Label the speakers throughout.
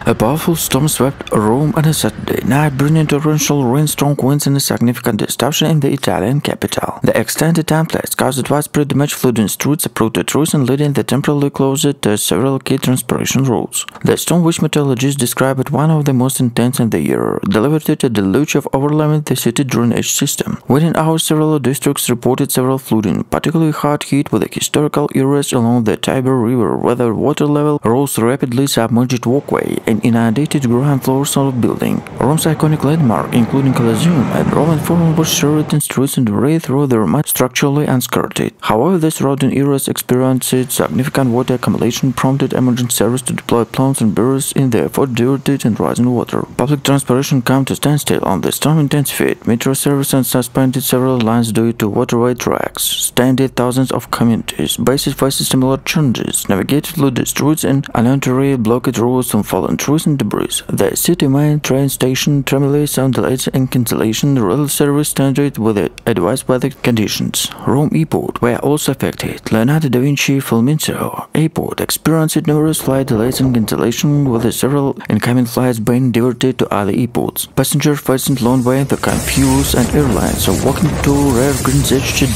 Speaker 1: A powerful storm swept Rome on a Saturday night, bringing torrential rain, strong winds, and a significant disruption in the Italian capital. The extended tempests caused widespread damage, flooding streets, uprooted roads, and leading the temporarily closed to several key transportation routes. The storm, which meteorologists describe as one of the most intense in the year, delivered a deluge of overwhelming the city drainage system. Within hours, several districts reported several flooding, particularly hard hit with the historical areas along the Tiber River, where the water level rose rapidly, submerged walkway and inundated ground floors of building. Rome's iconic landmark, including Colosseum and Roman Forum, was shrouded in streets and raised through the remained structurally unscattered. However, the surrounding areas experienced significant water accumulation, prompted emergency service to deploy plows and barriers in the effort to divert and rising water. Public transportation came to standstill on the storm intensified. Metro service and suspended several lines due to waterway tracks. Stranded thousands of communities. Bases faced similar challenges. Navigated flooded streets and unentry blocked roads from fallen trees and debris. The city main train station terminally sound delays and cancellation. Rail service standard with adverse weather conditions. Rome Airport were also affected. Leonardo da Vinci Fiumicino Airport experienced numerous flight delays and cancellation, with several incoming flights being diverted to other airports. Passengers facing long wait to confuse, and airlines are working to rare Greenwich to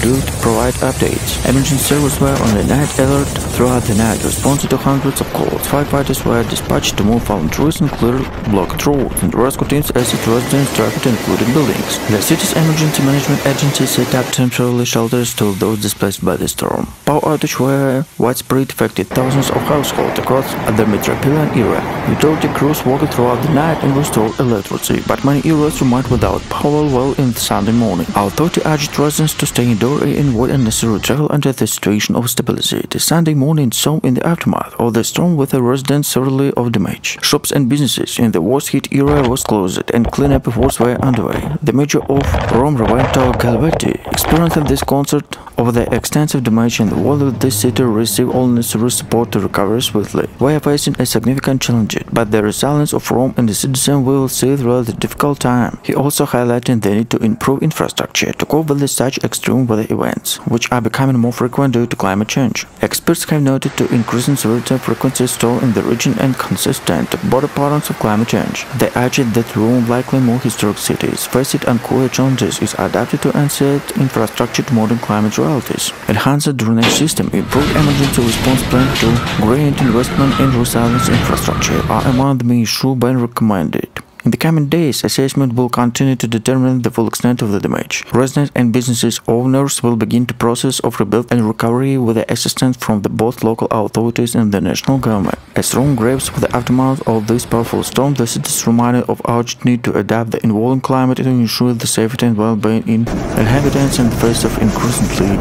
Speaker 1: provide updates. Emergency service were on a night alert throughout the night, responding to hundreds of calls. Firefighters were dispatched to move fallen trees and clear blocked roads, and rescue teams assisted residents trapped in flooded buildings. The city's emergency management agency set up temporary shelters to those displaced by the storm. Power outage were widespread, affected thousands of households across the metropolitan area. Utility crews worked throughout the night and restored electricity, but many areas remained without power well in Sunday morning. Authority urged residents to stay indoors and avoid unnecessary travel until the situation of stability. The Sunday morning saw in the aftermath of the storm, with the residents severely of damage. Shops and businesses in the worst hit area was closed, and cleanup efforts were underway. The mayor of Rome, Roberto Galvetti, experienced this concert over the extensive damage in the world of the city received all necessary support to recover swiftly. We are facing a significant challenge, but the resilience of Rome and the citizens will see through the difficult time. He also highlighted the need to improve infrastructure to cope with such extreme weather events, which are becoming more frequent due to climate change. Experts have noted to increasing severity and frequency stored in the region and consistent border patterns of climate change. They urged that Rome, like more historic cities, faced uncool challenges, is adapted to unset infrastructure to modern climate realities. Enhanced drainage system, improved emergency response plan to grant investment in resilience infrastructure are among the main issues being recommended. In the coming days, assessment will continue to determine the full extent of the damage. Residents and business owners will begin the process of rebuild and recovery with the assistance from both local authorities and the national government. As Rome grapes with the aftermath of this powerful storm, the city is reminded of urgent need to adapt the evolving climate to ensure the safety and well-being in inhabitants in the face of increasingly.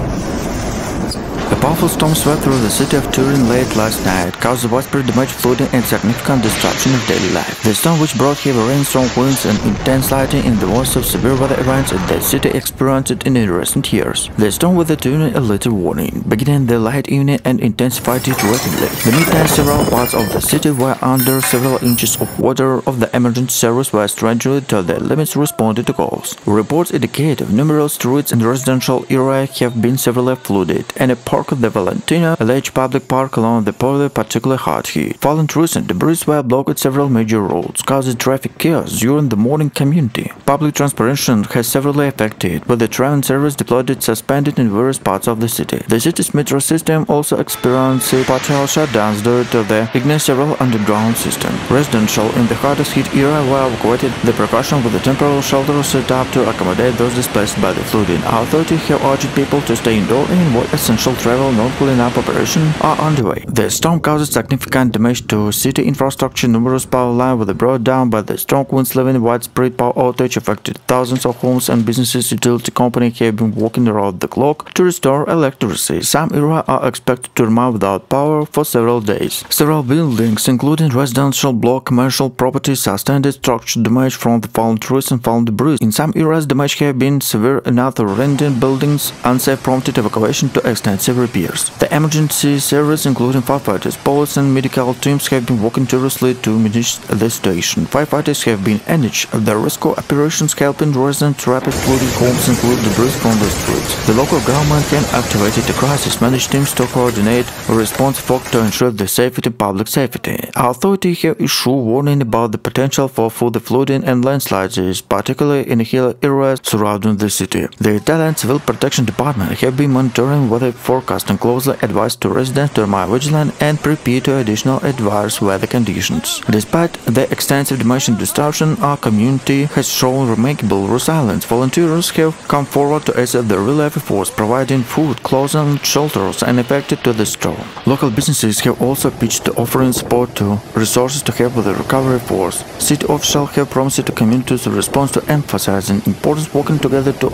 Speaker 1: A powerful storm swept through the city of Turin late last night, caused widespread damage, flooding, and significant disruption of daily life. The storm, which brought heavy rain, strong winds, and intense lightning, in the worst of severe weather events that the city experienced in recent years. The storm with the Turin a little warning, beginning the late evening and intensified it rapidly. The midnight, several parts of the city were under several inches of water. Of the emergency service were stretched to their limits, responded to calls. Reports indicate numerous streets and residential areas have been severely flooded, and a park of the Valentina, a large public park along the Pole, particularly hard hit. Fallen trees and debris were blocked several major roads, causing traffic chaos during the morning community. Public transportation has severely affected, with the train service deployed suspended in various parts of the city. The city's metro system also experienced partial shutdowns due to the ignition several underground systems. Residential in the hardest hit area were evacuated. The precaution with the temporary shelters set up to accommodate those displaced by the flooding. Authorities have urged people to stay indoors and avoid essential travel. Non-cleanup operations are underway. The storm caused significant damage to city infrastructure. Numerous power lines were brought down by the strong winds, leaving widespread power outage affected thousands of homes and businesses. Utility companies have been working around the clock to restore electricity. Some areas are expected to remain without power for several days. Several buildings, including residential block, commercial properties, sustained structural damage from the fallen trees and fallen debris. In some areas, damage have been severe enough to render buildings unsafe, prompted evacuation to extensive repair. disappears. The emergency service, including firefighters, police and medical teams, have been working tirelessly to manage the situation. Firefighters have been engaged in the rescue operations, helping residents rapid flooding homes and clear debris from the streets. The local government can activate the crisis management teams to coordinate a response effort to ensure the safety and public safety. Authorities have issued warning about the potential for further flooding and landslides, particularly in hilly areas surrounding the city. The Italian Civil Protection Department have been monitoring weather forecast and closely advised to residents to remain vigilant and prepare to additional adverse weather conditions. Despite the extensive damage and destruction, our community has shown remarkable resilience. Volunteers have come forward to assist the relief efforts, providing food, clothing, and shelters affected to the storm. Local businesses have also pitched offering support to resources to help with the recovery efforts. City officials have promised to communities a response to emphasizing importance working together to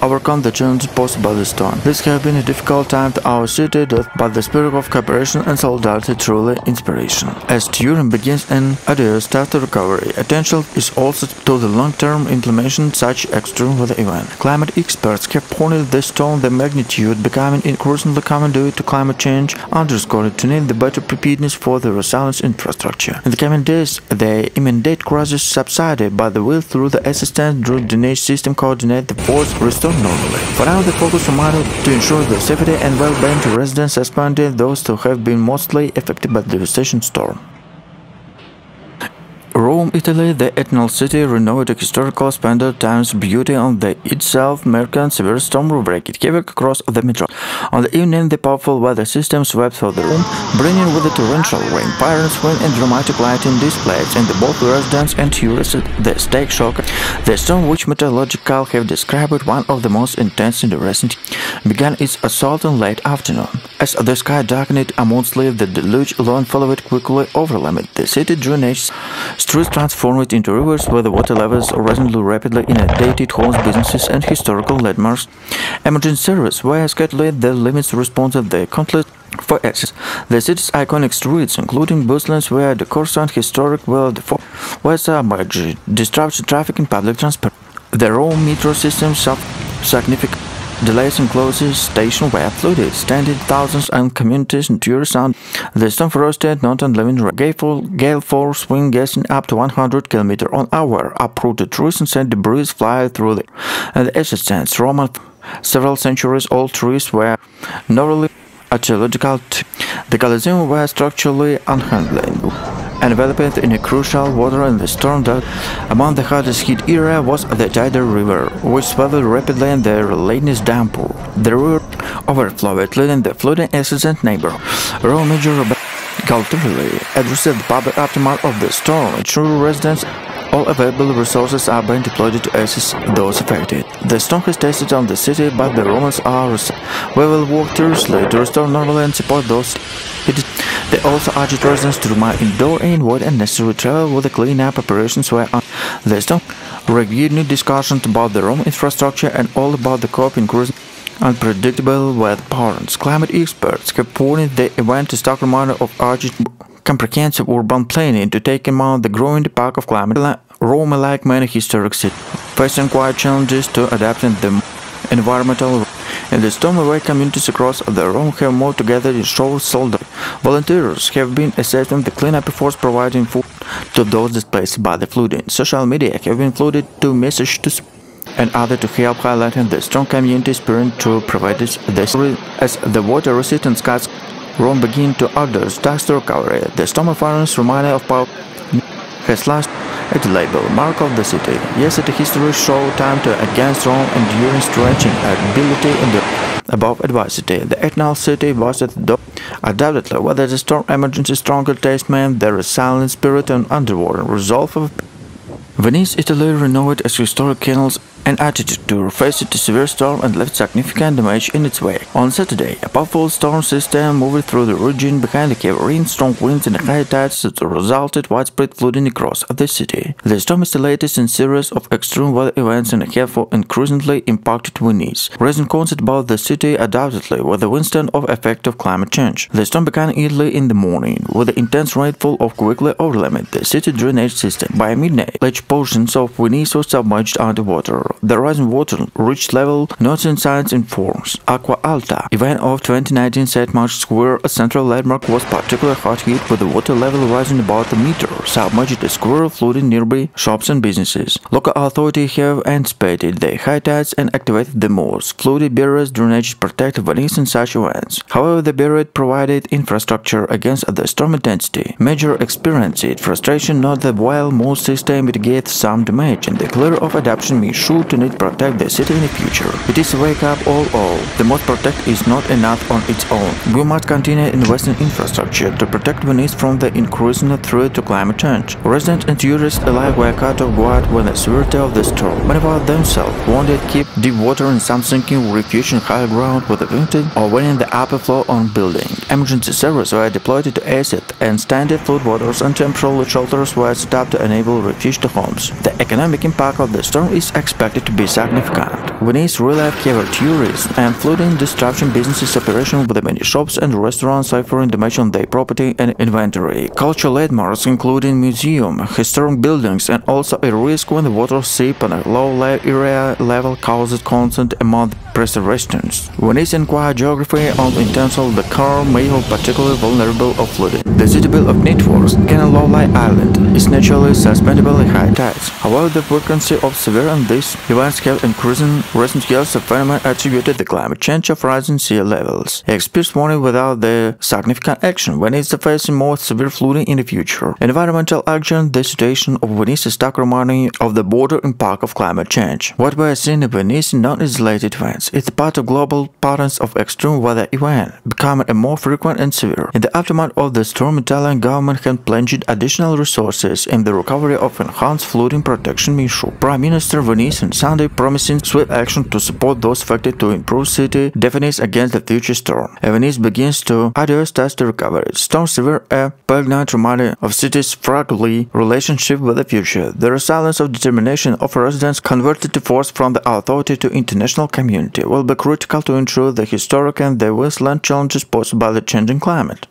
Speaker 1: overcome the challenges posed by the storm. This has been a difficult time to our city, but the spirit of cooperation and solidarity truly inspiration. As Turin begins and adheres to recovery, attention is also to the long-term implementation of such extreme weather events. Climate experts have pointed the storm, the magnitude becoming increasingly common due to climate change, underscored to need the better preparedness for the resilient infrastructure. In the coming days, the immediate crisis subsided, but the will through the assistance drainage system coordinate the force restore normally. For now, the focus remains to ensure the safety and well-being to residents, especially those who have been mostly affected by the devastation storm. Rome, Italy, the eternal city, renowned historical splendor times beauty on the itself, American severe storm will break it havoc across the metro. On the evening, the powerful weather system swept through the room, bringing with it torrential rain, violent wind, and dramatic lighting displays, and both residents and tourists the stake shock. The storm, which meteorological have described one of the most intense in the recent years, began its assault in late afternoon. As the sky darkened amongstly, the deluge alone followed quickly overwhelmed the city drainage streets, transformed into rivers where the water levels risen rapidly, inundated homes, businesses, and historical landmarks. Emergency services were scheduled the limits responsive the conflict for access. The city's iconic streets, including bustling where the Corso and historic world were submerged, disrupted traffic and public transport. The Rome metro system suffered significant delays and closes stations were flooded, standing thousands and communities and tourists on the storm frosted not on living gale force wind gusting up to 100 km/h uprooted trees and sent debris flying through the assistance. Roman several centuries old trees were narrowly archaeological. The Colosseum were structurally unhandled, enveloped in a crucial water in the storm that among the hardest hit area was the Tiber River, which swelled rapidly in the relentless downpour. The river overflowed, leading the flooding accident neighbor. Rome Major culturally addressed the public aftermath of the storm. True residents, all available resources are being deployed to assist those affected. The storm has tested on the city, but the Romans are we will work tirelessly to restore normality and support those. They also urged residents to remain indoor and avoid unnecessary travel with the cleanup operations were on. The storm reviewed discussions about the Rome infrastructure and all about the COP increasing unpredictable weather patterns. Climate experts have pointed the event to stark reminder of urgent comprehensive urban planning to take in mind the growing impact of climate. Rome, like many historic cities, facing quite challenges to adapting the environmental. In the storm-away communities across the Rome have moved together in short solidarity. Volunteers have been assisting the cleanup efforts, providing food to those displaced by the flooding. Social media have been flooded to messages and other to help highlighting the strong community spirit to provide this as the water resistant skies Rome begin to order disaster recovery. The storm of violence reminder of power has lost its label mark of the city. Yesterday history showed time to against Rome enduring stretching ability in the above adversity. The eternal city was undoubtedly whether the storm emergency stronger taste meant the resilient spirit and underwater resolve of Venice, Italy, renowned as historic canals and attitude to face a severe storm and left significant damage in its wake. On Saturday, a powerful storm system moved through the region behind the heavy rain, strong winds, and high tides that resulted widespread flooding across the city. The storm is the latest in a series of extreme weather events and have increasingly impacted Venice. Recent concerns about the city undoubtedly were the instant of effect of climate change. The storm began early in the morning, with the intense rainfall of quickly overwhelmed the city drainage system. By midnight, large portions of Venice were submerged underwater. The rising water reached level not in science informs. Aqua Alta event of 2019 St. March Square, a central landmark, was particularly hot hit with the water level rising about a meter, submerged the square, flooding nearby shops and businesses. Local authorities have anticipated the high tides and activated the moors, flooded barriers, drainage to protect Venice in such events. However, the barrier provided infrastructure against the storm intensity. Major experienced frustration note that while most systems mitigate some damage and the clear of adoption means sure to need protect the city in the future. It is a wake up all. The most protect is not enough on its own. We must continue investing in infrastructure to protect Venice from the increasing threat to climate change. Residents and tourists alike were caught off guard when the severity of the storm. Many of themselves wanted to keep deep water in some sinking refuge in high ground with a winter or when in the upper floor on building. Emergency services were deployed to exit and standard floodwaters and temporary shelters were set up to enable refuge to homes. The economic impact of the storm is expected to be significant. Venice relief covered tourism and flooding disruption businesses operation with many shops and restaurants suffering damage on their property and inventory. Cultural landmarks including museum, historic buildings and also a risk when the water seep on a low area level causes concern among preservationists. Venice inquired geography on the intents of the car may have particularly vulnerable of flooding. The city built of networks, Canal Lowly Island, is naturally suspendable at high tides. However, the frequency of severe and these events have increasing recent years. The phenomenon attributed the climate change of rising sea levels. Experts warning without the significant action, Venice is facing more severe flooding in the future. Environmental action, the situation of Venice is stuck reminding of the broader impact of climate change. What we are seeing in Venice is not isolated events. It's part of global patterns of extreme weather events, becoming more frequent and severe. In the aftermath of the storm, Italian government has plunged additional resources in the recovery of enhanced flooding protection measures. Prime Minister Venice on Sunday promising swift action to support those affected to improve city defense against the future storm. Venice begins to adjust to recovery. Storm severe a poignant reminder of city's fragile relationship with the future. The resilience of determination of residents converted to force from the authority to international community will be critical to ensure the historic and the wasteland challenges posed by the changing climate.